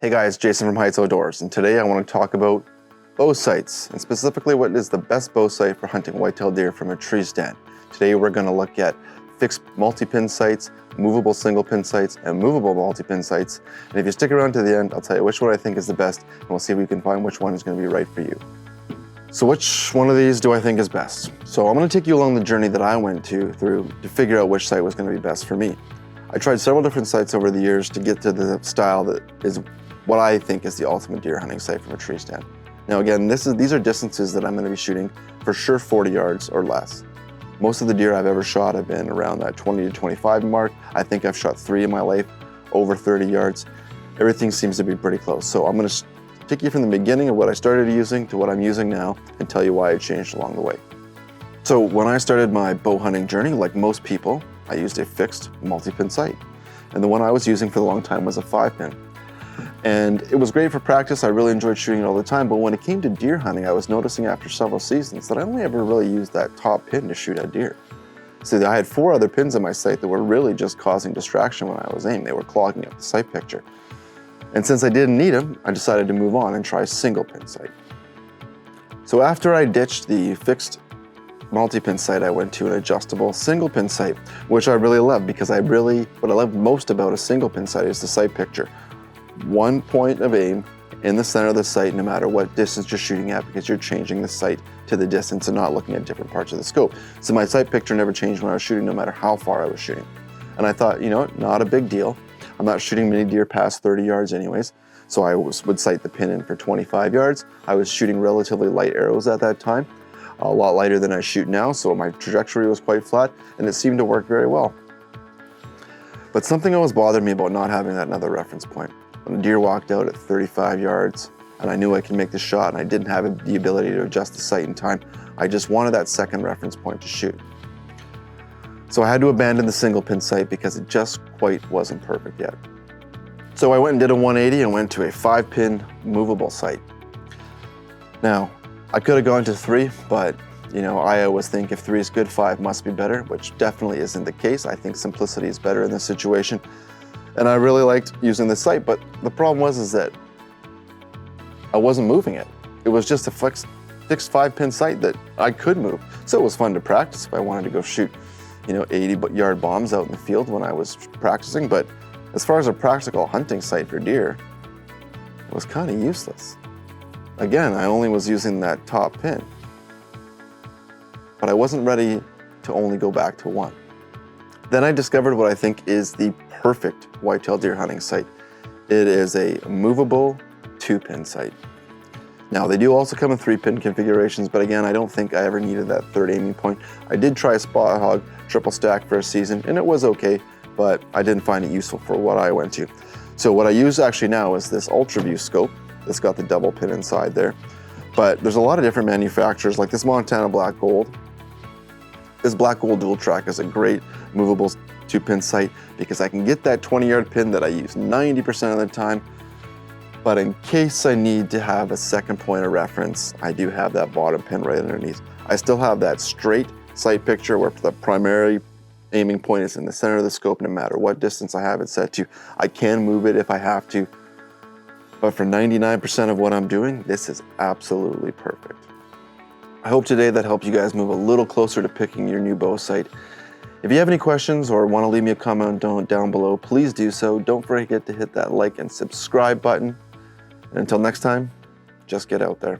Hey guys, Jason from Heights Outdoors, and today I want to talk about bow sights, and specifically what is the best bow sight for hunting whitetail deer from a tree stand. Today we're going to look at fixed multi-pin sights, movable single pin sights, and movable multi-pin sights. And if you stick around to the end, I'll tell you which one I think is the best, and we'll see if we can find which one is going to be right for you. So which one of these do I think is best? So I'm going to take you along the journey that I went through to figure out which sight was going to be best for me. I tried several different sights over the years to get to the style that is what I think is the ultimate deer hunting sight from a tree stand. Now again, these are distances that I'm going to be shooting for sure 40 yards or less. Most of the deer I've ever shot have been around that 20 to 25 mark. I think I've shot 3 in my life over 30 yards. Everything seems to be pretty close. So I'm going to take you from the beginning of what I started using to what I'm using now and tell you why it changed along the way. So when I started my bow hunting journey, like most people, I used a fixed multi-pin sight. And the one I was using for a long time was a 5-pin. And it was great for practice. I really enjoyed shooting it all the time. But when it came to deer hunting, I was noticing after several seasons that I only ever really used that top pin to shoot at deer. So I had 4 other pins in my sight that were really just causing distraction when I was aiming. They were clogging up the sight picture. And since I didn't need them, I decided to move on and try a single pin sight. So after I ditched the fixed multi-pin sight, I went to an adjustable single pin sight, which I really love because what I love most about a single pin sight is the sight picture. One point of aim in the center of the sight, no matter what distance you're shooting at, because you're changing the sight to the distance and not looking at different parts of the scope. So my sight picture never changed when I was shooting, no matter how far I was shooting. And I thought, you know what, not a big deal. I'm not shooting many deer past 30 yards anyways. So I would sight the pin in for 25 yards. I was shooting relatively light arrows at that time, a lot lighter than I shoot now. So my trajectory was quite flat and it seemed to work very well. But something always bothered me about not having that another reference point. When a deer walked out at 35 yards and I knew I could make the shot and I didn't have the ability to adjust the sight in time, I just wanted that second reference point to shoot. So I had to abandon the single pin sight because it just quite wasn't perfect yet. So I went and did a 180 and went to a 5-pin movable sight. Now, I could have gone to 3, but you know, I always think if 3 is good, 5 must be better, which definitely isn't the case. I think simplicity is better in this situation. And I really liked using this sight, but the problem was that I wasn't moving it. It was just a fixed 5-pin sight that I could move. So it was fun to practice if I wanted to go shoot, 80-yard bombs out in the field when I was practicing. But as far as a practical hunting sight for deer, it was kind of useless. Again, I only was using that top pin, but I wasn't ready to only go back to 1. Then I discovered what I think is the perfect whitetail deer hunting sight. It is a movable 2-pin sight. Now they do also come in 3-pin configurations, but again, I don't think I ever needed that third aiming point. I did try a spot hog triple stack for a season and it was okay, but I didn't find it useful for what I went to. So what I use actually now is this Ultra View scope that's got the double pin inside there. But there's a lot of different manufacturers, like this Montana Black Gold. This Black Gold dual track is a great movable 2-pin sight because I can get that 20-yard pin that I use 90% of the time. But in case I need to have a second point of reference, I do have that bottom pin right underneath. I still have that straight sight picture where the primary aiming point is in the center of the scope no matter what distance I have it set to. I can move it if I have to. But for 99% of what I'm doing, this is absolutely perfect. I hope today that helped you guys move a little closer to picking your new bow sight. If you have any questions or want to leave me a comment down below, please do so. Don't forget to hit that like and subscribe button. And until next time, just get out there.